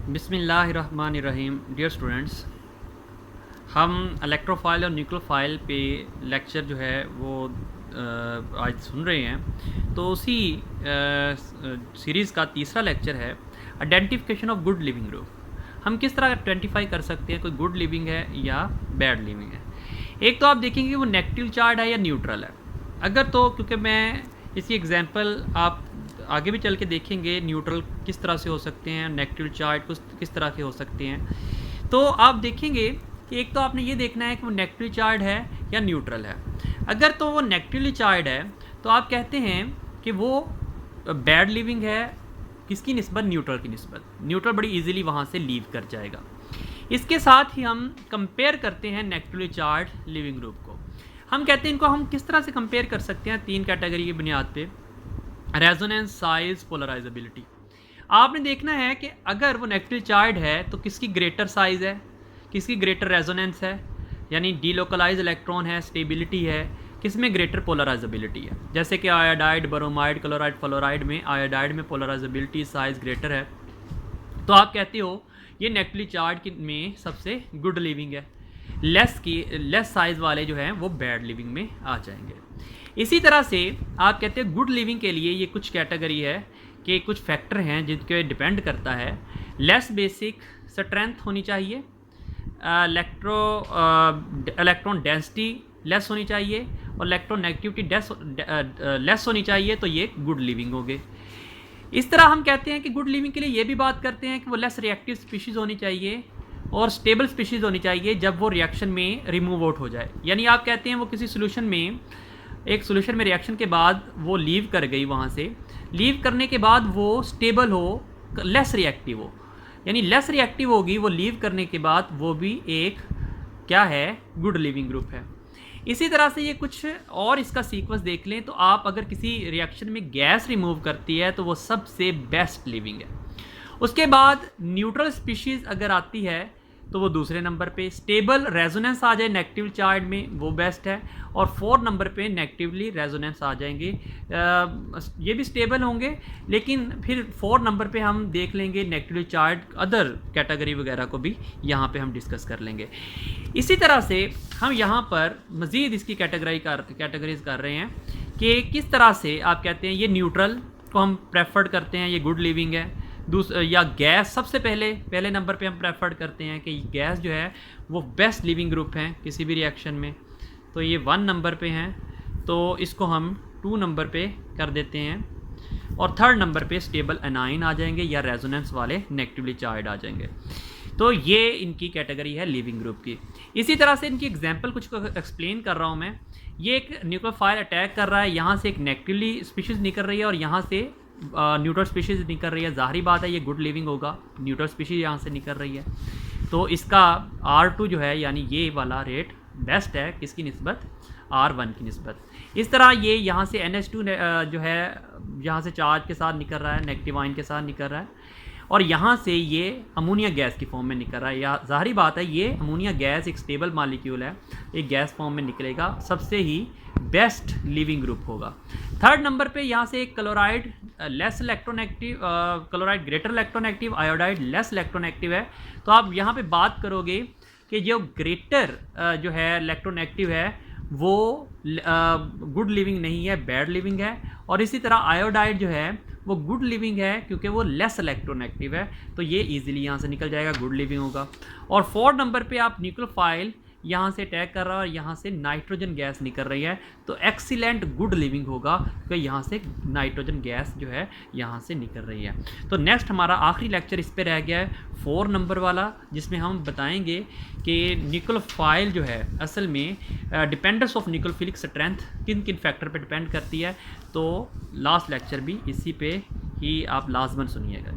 बिस्मिल्लाहिर्रहमानिर्रहीम। Dear students, हम electrophile और न्यूक्लियोफाइल पे लेक्चर जो है वो आज सुन रहे हैं। तो उसी सीरीज़ का तीसरा लेक्चर है identification of good leaving group. हम किस तरह आइडेंटिफाई कर सकते हैं कोई गुड लिविंग है या बैड लिविंग है। एक तो आप देखेंगे वो नेगेटिव चार्ज है या न्यूट्रल है। अगर तो क्योंकि मैं इसकी एग्जांपल आप आगे भी चल के देखेंगे न्यूट्रल किस तरह से हो सकते हैं, नेगेटिव चार्ज किस तरह के हो सकते हैं। तो आप देखेंगे कि एक तो आपने ये देखना है कि वो नेगेटिव चार्ज है या न्यूट्रल है। अगर तो वो नेगेटिवली चार्ज है तो आप कहते हैं कि वो बैड लिविंग है। किसकी निस्बत? न्यूट्रल की निस्बत। न्यूट्रल बड़ी इजीली वहाँ से लीव कर जाएगा। इसके साथ ही हम कंपेयर करते हैं नेगेटिवली चार्ज लिविंग ग्रुप को। हम कहते हैं इनको हम किस तरह से कंपेयर कर सकते हैं तीन कैटेगरी की बुनियाद पे। Resonance, size, polarisability. आपने देखना है कि अगर वो नेगेटिव चार्ज है तो किसकी ग्रेटर साइज है, किसकी ग्रेटर रेजोनेंस है, यानी डीलोकलाइज इलेक्ट्रॉन है, स्टेबिलिटी है, किसमें ग्रेटर पोलराइजेबिलिटी है। जैसे कि आयोडाइड, ब्रोमाइड, क्लोराइड, फ्लोराइड में आयोडाइड में पोलराइजेबिलिटी साइज ग्रेटर है, तो आप कहते हो ये नेगेटिव चार्ज में सबसे गुड लिविंग है। लेस साइज वाले जो हैं वो बैड लिविंग में आ जाएंगे। इसी तरह से आप कहते हैं गुड लिविंग के लिए ये कुछ कैटेगरी है कि कुछ फैक्टर हैं जिनके डिपेंड करता है। लेस बेसिक स्ट्रेंथ होनी चाहिए, इलेक्ट्रॉन डेंसिटी लेस होनी चाहिए और इलेक्ट्रॉन नेगेटिविटी लेस होनी चाहिए, तो ये गुड लिविंग हो गए। इस तरह हम कहते हैं कि गुड लिविंग के लिए ये भी बात करते हैं कि वो लेस रिएक्टिव स्पीशीज़ होनी चाहिए और स्टेबल स्पीशीज़ होनी चाहिए जब वो रिएक्शन में रिमूव आउट हो जाए। यानी आप कहते हैं वो किसी सोल्यूशन में, एक सोल्यूशन में रिएक्शन के बाद वो लीव कर गई, वहाँ से लीव करने के बाद वो स्टेबल हो, लेस रिएक्टिव हो, यानी लेस रिएक्टिव होगी वो लीव करने के बाद, वो भी एक क्या है, गुड लिविंग ग्रुप है। इसी तरह से ये कुछ और इसका सीक्वेंस देख लें तो आप अगर किसी रिएक्शन में गैस रिमूव करती है तो वो सबसे बेस्ट लिविंग है। उसके बाद न्यूट्रल स्पीशीज़ अगर आती है तो वो दूसरे नंबर पे, स्टेबल रेजोनेंस आ जाए नेगेटिव चार्ज में वो बेस्ट है, और 4 नंबर पे नेगेटिवली रेजोनेंस आ जाएंगे। ये भी स्टेबल होंगे, लेकिन फिर 4 नंबर पे हम देख लेंगे नेगेटिव चार्ज अदर कैटेगरी वगैरह को भी यहाँ पे हम डिस्कस कर लेंगे। इसी तरह से हम यहाँ पर मज़ीद इसकी कैटेगरीज कर रहे हैं कि किस तरह से आप कहते हैं ये न्यूट्रल को हम प्रेफर्ड करते हैं, ये गुड लिविंग है। या गैस सबसे पहले नंबर पे हम प्रेफर्ड करते हैं कि गैस जो है वो बेस्ट लिविंग ग्रुप हैं किसी भी रिएक्शन में, तो ये 1 नंबर पे हैं, तो इसको हम 2 नंबर पे कर देते हैं। और 3rd नंबर पे स्टेबल एनाइन आ जाएंगे या रेजोनेंस वाले नेगेटिवली चार्ज आ जाएंगे। तो ये इनकी कैटेगरी है लिविंग ग्रुप की। इसी तरह से इनकी एग्जांपल कुछ एक्सप्लेन कर रहा हूँ मैं। ये एक न्यूक्लियोफाइल अटैक कर रहा है, यहाँ से एक नेगेटिवली स्पीशीज़ निकल रही है और यहाँ से न्यूट्रल स्पीशीज़ निकल रही है। ज़ाहिरी बात है ये गुड लिविंग होगा, न्यूट्रल स्पीशीज़ यहाँ से निकल रही है, तो इसका R2 जो है यानी ये वाला रेट बेस्ट है किसकी निस्बत, R1 की निस्बत। इस तरह ये यहाँ से NH2 जो है यहाँ से चार्ज के साथ निकल रहा है, नेगेटिव आयन के साथ निकल रहा है, और यहाँ से ये अमोनिया गैस की फॉर्म में निकल रहा है। या ज़ाहिरी बात है ये अमोनिया गैस एक स्टेबल मॉलिक्यूल है, एक गैस फॉर्म में निकलेगा, सबसे ही बेस्ट लिविंग ग्रुप होगा। 3rd नंबर पे यहाँ से एक chloride less electronegative, chloride greater electronegative, iodide less electronegative है। तो आप यहाँ पे बात करोगे कि जो ग्रेटर जो है इलेक्ट्रोनेगेटिव है वो गुड लिविंग नहीं है, बैड लिविंग है। और इसी तरह आयोडाइड जो है वो गुड लिविंग है क्योंकि वो लेस इलेक्ट्रोनेगेटिव है, तो ये इजीली यहाँ से निकल जाएगा, गुड लिविंग होगा। और 4 नंबर पे आप न्यूक्लियोफाइल यहाँ से अटैक कर रहा है और यहाँ से नाइट्रोजन गैस निकल रही है, तो एक्सीलेंट गुड लिविंग होगा क्योंकि यहाँ से नाइट्रोजन गैस जो है यहाँ से निकल रही है। तो नेक्स्ट हमारा आखिरी लेक्चर इस पे रह गया है 4 नंबर वाला, जिसमें हम बताएंगे कि न्यूक्लियोफाइल जो है असल में डिपेंडेंस ऑफ न्यूक्लियोफिलिक स्ट्रेंथ किन किन फैक्टर पे डिपेंड करती है। तो लास्ट लेक्चर भी इसी पे ही आप लाजमन सुनिएगा।